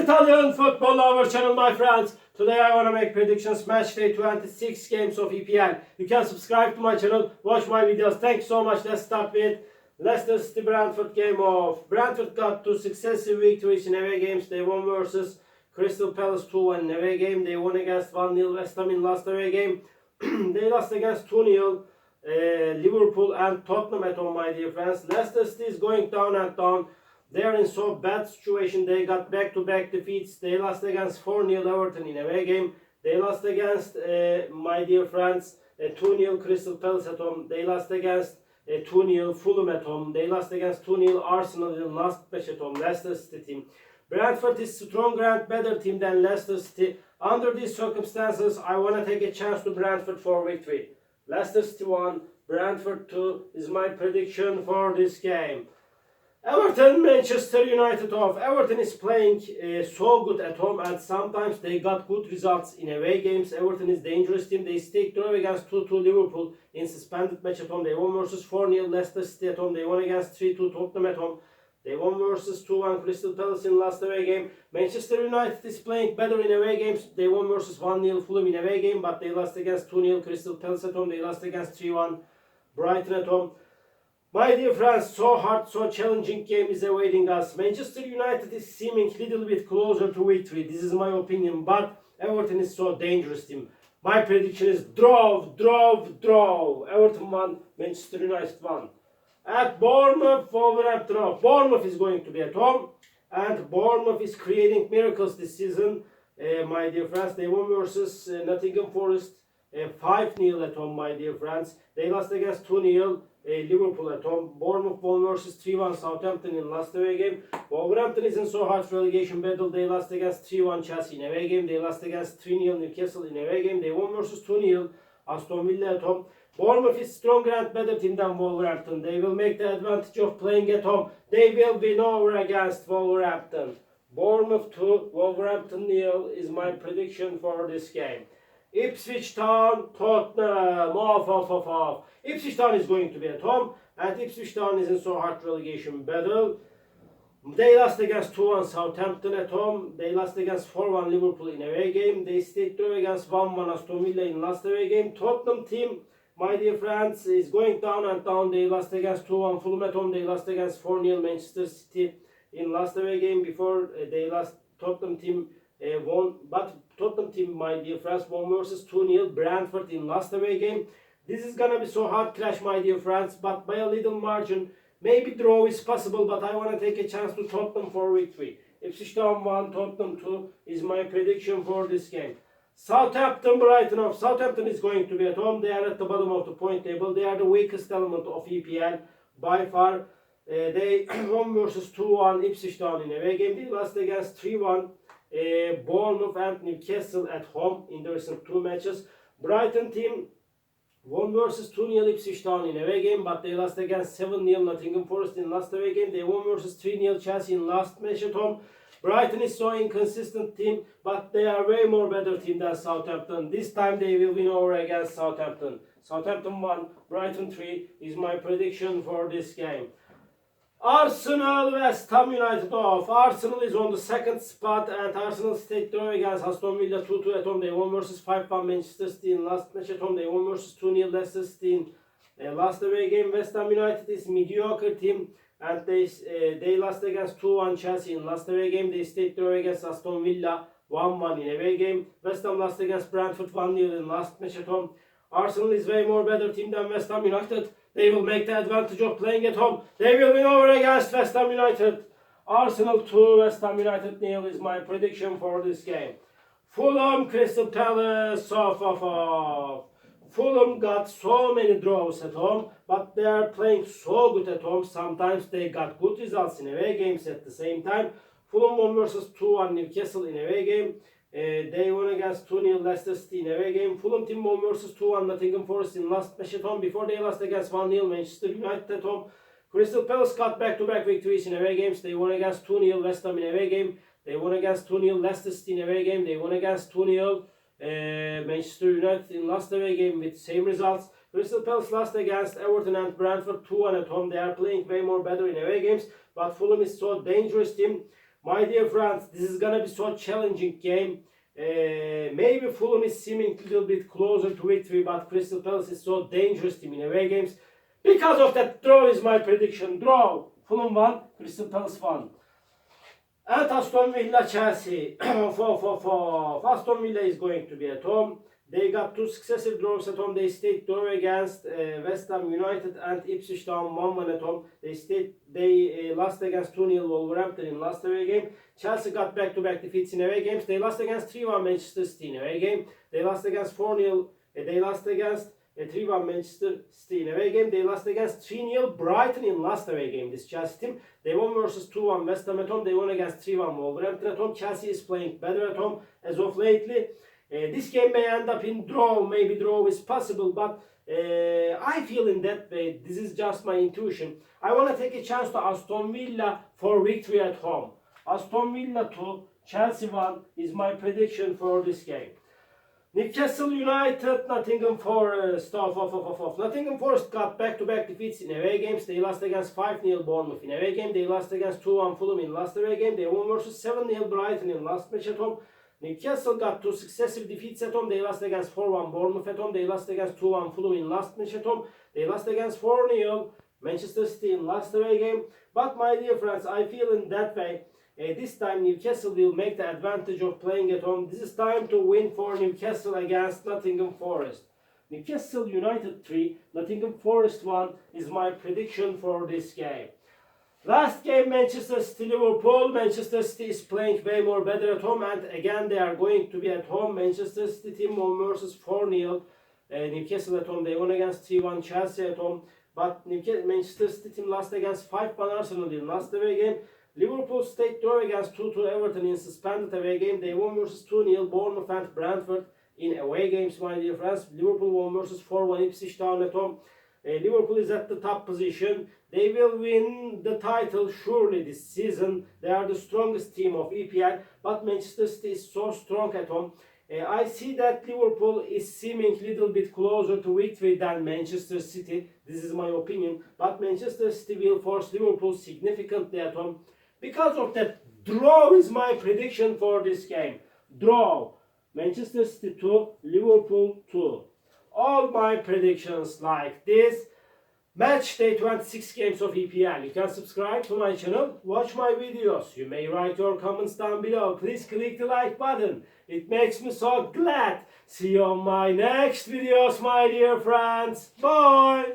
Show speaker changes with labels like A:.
A: Italian football our channel, my friends. Today I want to make predictions match day 26 games of EPL. You can subscribe to my channel, watch my videos. Thanks so much. Let's start with Leicester City Brentford game off. Brentford got 2 successive victories in away games. They won versus Crystal Palace 2-1 in away game. They won against 1-0 West Ham in last away game. They lost against 2-0 Liverpool and Tottenham at home, my dear friends. Leicester City is going down and down. They are in so bad situation. They got back-to-back defeats. They lost against 4-0 Everton in away game. They lost against, my dear friends, 2-0 Crystal Palace at home. They lost against 2-0 Fulham at home. They lost against 2-0 Arsenal in last match at home. Leicester City team. Brentford is stronger and better team than Leicester City. Under these circumstances, I want to take a chance to Brentford for victory. Leicester City 1, Brentford 2 is my prediction for this game. Everton, Manchester United off. Everton is playing so good at home and sometimes they got good results in away games. Everton is dangerous team. They stayed draw against 2-2 Liverpool in suspended match at home. They won versus 4-0 Leicester City at home. They won against 3-2 Tottenham at home. They won versus 2-1 Crystal Palace in last away game. Manchester United is playing better in away games. They won versus 1-0 Fulham in away game, but they lost against 2-0 Crystal Palace at home. They lost against 3-1 Brighton at home. My dear friends, so hard, so challenging game is awaiting us. Manchester United is seeming a little bit closer to victory. This is my opinion, but Everton is so dangerous team. My prediction is draw. Everton 1, Manchester United 1. At Bournemouth, Wolverhampton off. Bournemouth is going to be at home, and Bournemouth is creating miracles this season. My dear friends, they won versus Nottingham Forest 5-0 at home, my dear friends. They lost against 2-0 Liverpool at home. Bournemouth won versus 3-1 Southampton in last away game. Wolverhampton is in so hard relegation battle. They lost against 3-1 Chelsea in away game. They lost against 3-0 Newcastle in away game. They won versus 2-0 Aston Villa at home. Bournemouth is stronger and better team than Wolverhampton. They will make the advantage of playing at home. They will win over against Wolverhampton. Bournemouth 2, Wolverhampton 0 is my prediction for this game. Ipswich Town, Tottenham, off. Ipswich Town is going to be at home, and Ipswich Town is in so hard relegation battle. They lost against 2-1 Southampton at home. They lost against 4-1 Liverpool in away game. They stayed draw against 1-1 Aston Villa in last away game. Tottenham team, my dear friends, is going down and down. They lost against 2-1 Fulham at home. They lost against 4-0 Manchester City in last away game. Before they lost, Tottenham team won, but Tottenham team, my dear friends, won versus 2-0 Brentford in last away game. This is gonna be so hard clash, my dear friends, but by a little margin. Maybe draw is possible, but I want to take a chance to Tottenham for victory. Ipswich Town 1, Tottenham 2 is my prediction for this game. Southampton, Brighton off. Southampton is going to be at home. They are at the bottom of the point table. They are the weakest element of EPL by far. They won versus 2-1 Ipswich Town in away game. They lost against 3-1 Bournemouth and Newcastle at home in the recent 2 matches. Brighton team won versus 2-0 Ipswich Town in away game, but they lost against 7-0 Nottingham Forest in last away game. They won versus 3-0 Chelsea in last match at home. Brighton is so inconsistent team, but they are way more better team than Southampton. This time they will win over against Southampton. Southampton 1, Brighton 3 is my prediction for this game. Arsenal, West Ham United off. Arsenal is on the second spot, and Arsenal stayed draw against Aston Villa 2-2 at home. They won versus 5-1 Manchester City in last match at home. They won versus 2-0 Leicester City in last away game. West Ham United is mediocre team, and they lost against 2-1 Chelsea in last away game. They stayed draw against Aston Villa 1-1 in away game. West Ham lost against Brentford 1-0 in last match at home. Arsenal is way more better team than West Ham United. They will make the advantage of playing at home. They will win over against West Ham United. Arsenal 2, West Ham United 0 is my prediction for this game. Fulham, Crystal Palace off. Fulham got so many draws at home, but they are playing so good at home. Sometimes they got good results in away games at the same time. Fulham won versus 2-1 Newcastle in away game. They won against 2-0 Leicester City in away game. Fulham team won versus 2-1 Nottingham Forest in last match at home. Before they lost against 1-0 Manchester United at home. Crystal Palace got back-to-back victories in away games. They won against 2-0 West Ham in away game. They won against 2-0 Leicester City in away game. They won against 2-0 Manchester United in last away game with same results. Crystal Palace lost against Everton and Brentford 2-1 at home. They are playing way more better in away games, but Fulham is so dangerous team. My dear friends, this is gonna be so challenging game. Maybe Fulham is seeming a little bit closer to victory, but Crystal Palace is so dangerous team in away games. Because of that, draw is my prediction. Draw. Fulham 1, Crystal Palace 1. And Aston Villa Chelsea. 4-4-4. Aston Villa is going to be at home. They got 2 successive draws at home. They stayed draw against West Ham United and Ipswich Town 1-1 at home. They lost against 2-0 Wolverhampton in last away game. Chelsea got back-to-back defeats in away games. They lost against 3-1 Manchester City in away game. They lost against 4-0. They lost against 3-1 Manchester City in away game. They lost against 3-0 Brighton in last away game. This Chelsea team. They won versus 2-1 West Ham at home. They won against 3-1 Wolverhampton at home. Chelsea is playing better at home as of lately. This game may end up in draw. Maybe draw is possible, but I feel in that way. This is just my intuition. I want to take a chance to Aston Villa for victory at home. Aston Villa 2, Chelsea 1 is my prediction for this game. Newcastle United, Nottingham Forest. Nottingham Forest got back-to-back defeats in away games. They lost against 5-0 Bournemouth in away game. They lost against 2-1 Fulham in last away game. They won versus 7-0 Brighton in last match at home. Newcastle got 2 successive defeats at home. They lost against 4-1 Bournemouth at home. They lost against 2-1 Fulham in last match at home. They lost against 4-0 Manchester City in last away game. But my dear friends, I feel in that way. This time Newcastle will make the advantage of playing at home. This is time to win for Newcastle against Nottingham Forest. Newcastle United 3, Nottingham Forest 1 is my prediction for this game. Last game, Manchester City Liverpool. Manchester City is playing way more better at home, and again they are going to be at home. Manchester City team won versus 4-0. Newcastle at home, they won against 3-1 Chelsea at home. But Manchester City team lost against 5-1 Arsenal in last away game. Liverpool stayed draw against 2-2 Everton in suspended away game. They won versus 2-0 Bournemouth and Brentford in away games, my dear friends. Liverpool won versus 4-1 Ipswich Town at home. Liverpool is at the top position. They will win the title surely this season. They are the strongest team of EPL, but Manchester City is so strong at home. I see that Liverpool is seeming a little bit closer to victory than Manchester City. This is my opinion. But Manchester City will force Liverpool significantly at home. Because of that, draw is my prediction for this game. Draw. Manchester City 2, Liverpool 2. All my predictions like this. Match day 26 games of EPL. You can subscribe to my channel, watch my videos. You may write your comments down below. Please click the like button. It makes me so glad. See you on my next videos, my dear friends. Bye.